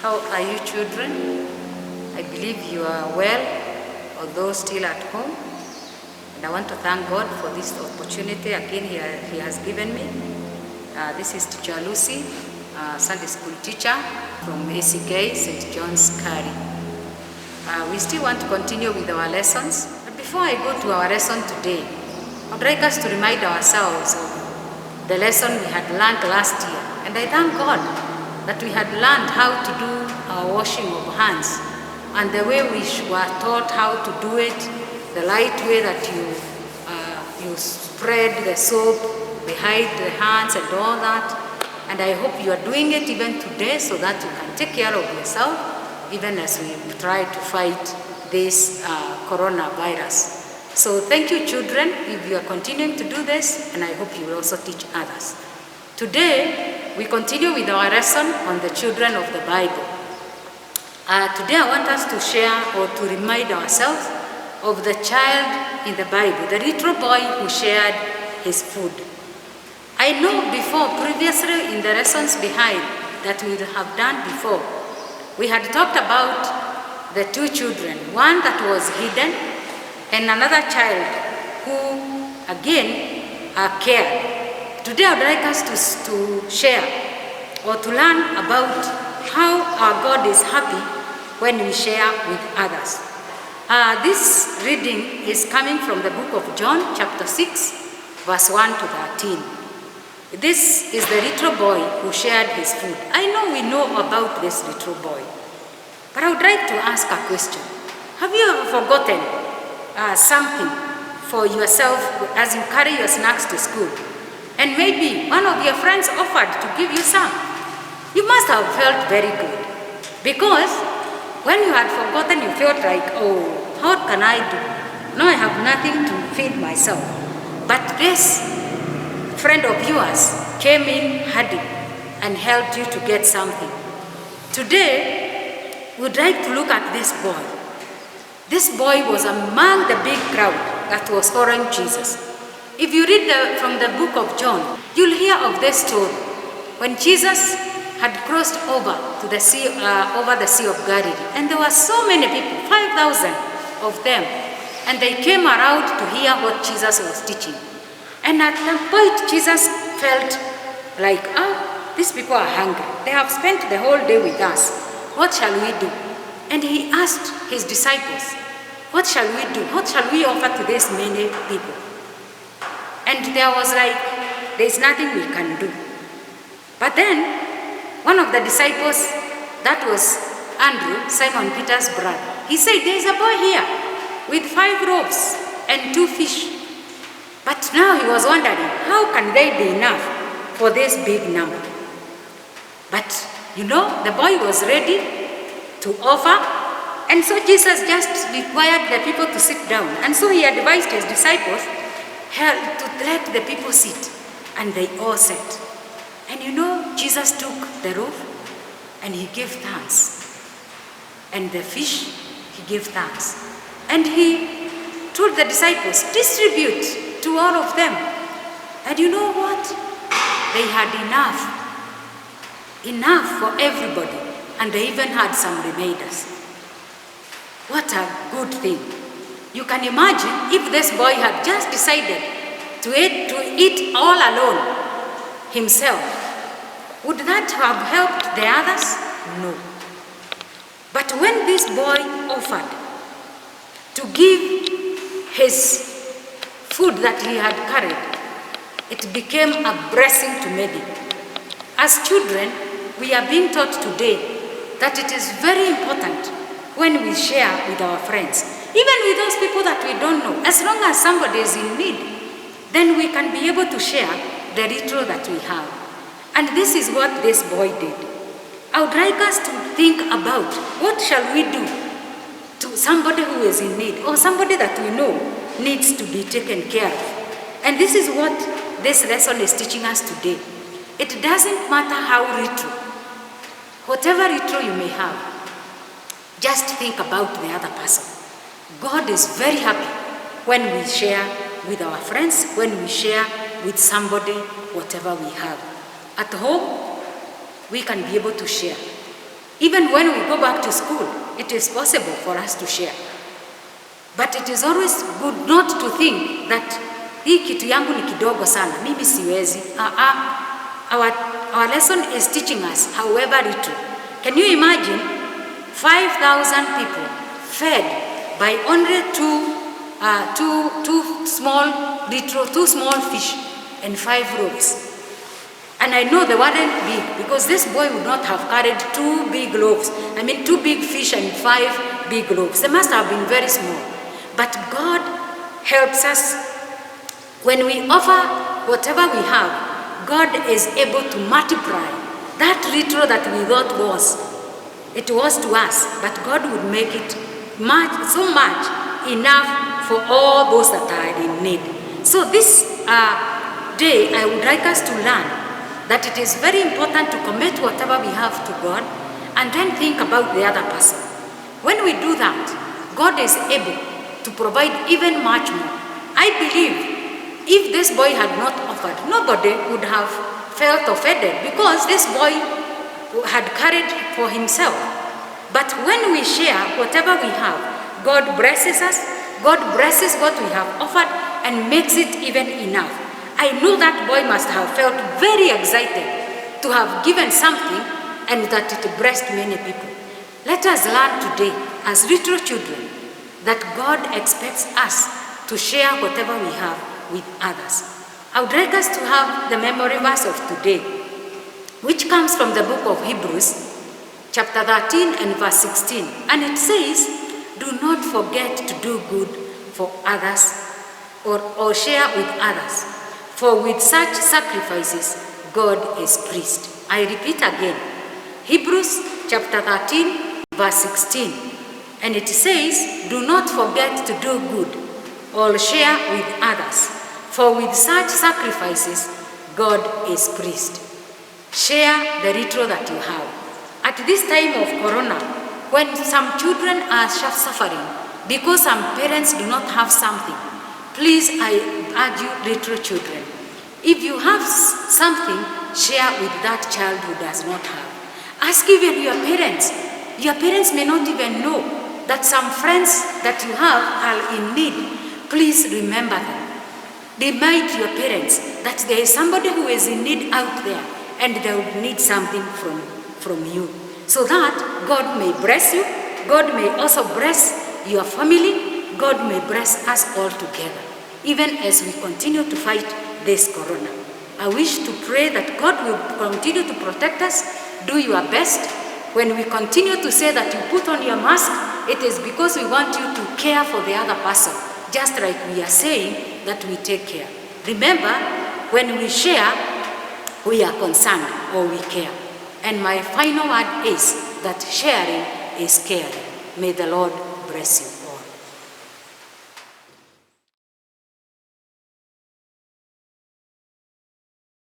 How are you, children? I believe you are well, although still at home. And I want to thank God for this opportunity again He has given me. This is Teacher Lucy, Sunday school teacher from ACK St. John's Kari. We still want to continue with our lessons. But before I go to our lesson today, I would like us to remind ourselves of the lesson we had learned last year. And I thank God that we had learned how to do our washing of hands, and the way we were taught how to do it, the light way that you spread the soap behind the hands and all that. And I hope you are doing it even today so that you can take care of yourself, even as we try to fight this coronavirus. So thank you, children, if you are continuing to do this, and I hope you will also teach others. Today, we continue with our lesson on the children of the Bible. Today I want us to share or to remind ourselves of the child in the Bible, the little boy who shared his food. I know previously in the lessons behind that we have done before, we had talked about the two children, one that was hidden and another child who again cared. Today I would like us to share or to learn about how our God is happy when we share with others. This reading is coming from the book of John, chapter 6, verse 1 to 13. This is the little boy who shared his food. I know we know about this little boy, but I would like to ask a question. Have you ever forgotten something for yourself as you carry your snacks to school? And maybe one of your friends offered to give you some. You must have felt very good, because when you had forgotten, you felt like, oh, what can I do? Now I have nothing to feed myself. But this friend of yours came in handy and helped you to get something. Today, we'd like to look at this boy. This boy was among the big crowd that was following Jesus. If you read from the book of John, you'll hear of this story when Jesus had crossed over to the sea, over the Sea of Galilee, and there were so many people, 5,000 of them, and they came around to hear what Jesus was teaching. And at that point, Jesus felt like, these people are hungry. They have spent the whole day with us. What shall we do? And he asked his disciples, what shall we do? What shall we offer to these many people? And there was like, there's nothing we can do. But then, one of the disciples, that was Andrew, Simon Peter's brother, he said, there's a boy here with 5 loaves and 2 fish. But now he was wondering, how can they be enough for this big number? But, the boy was ready to offer, and so Jesus just required the people to sit down. And so he advised his disciples to let the people sit, and they all sat. And Jesus took the loaf and he gave thanks, and the fish he gave thanks, and he told the disciples, distribute to all of them. And you know what? They had enough for everybody, and they even had some remainders. What a good thing. You can imagine if this boy had just decided to eat all alone himself. Would that have helped the others? No. But when this boy offered to give his food that he had carried, it became a blessing to many. As children, we are being taught today that it is very important when we share with our friends, even with those people that we don't know. As long as somebody is in need, then we can be able to share the little that we have. And this is what this boy did. I would like us to think about, what shall we do to somebody who is in need, or somebody that we know needs to be taken care of. And this is what this lesson is teaching us today. It doesn't matter how little, whatever little you may have, just think about the other person. God is very happy when we share with our friends, when we share with somebody whatever we have. At home, we can be able to share. Even when we go back to school, it is possible for us to share. But it is always good not to think that hii kitu yangu ni kidogo sana, mimi siwezi. Our lesson is teaching us, however little. Can you imagine 5,000 people fed by only two small fish and 5 loaves? And I know they weren't big, because this boy would not have carried 2 big loaves. I mean 2 big fish and 5 big loaves. They must have been very small. But God helps us. When we offer whatever we have, God is able to multiply that little that we thought it was to us, but God would make it so much enough for all those that are in need. So this day, I would like us to learn that it is very important to commit whatever we have to God and then think about the other person. When we do that, God is able to provide even much more. I believe if this boy had not offered, nobody would have felt offended, because this boy had carried for himself. But when we share whatever we have, God blesses us, God blesses what we have offered and makes it even enough. I know that boy must have felt very excited to have given something and that it blessed many people. Let us learn today as little children that God expects us to share whatever we have with others. I would like us to have the memory verse of today, which comes from the book of Hebrews, chapter 13 and verse 16. And it says, do not forget to do good for others or share with others, for with such sacrifices God is pleased. I repeat again, Hebrews chapter 13 verse 16. And it says, do not forget to do good or share with others, for with such sacrifices God is pleased. Share the little that you have. At this time of Corona, when some children are suffering because some parents do not have something, please, I urge you, little children, if you have something, share with that child who does not have. Ask even your parents. Your parents may not even know that some friends that you have are in need. Please remember them. Remind your parents that there is somebody who is in need out there and they would need something from you, so that God may bless you, God may also bless your family, God may bless us all together, even as we continue to fight this corona. I wish to pray that God will continue to protect us. Do your best. When we continue to say that you put on your mask, it is because we want you to care for the other person, just like we are saying that we take care. Remember, when we share, we are concerned or we care. And my final word is that sharing is caring. May the Lord bless you.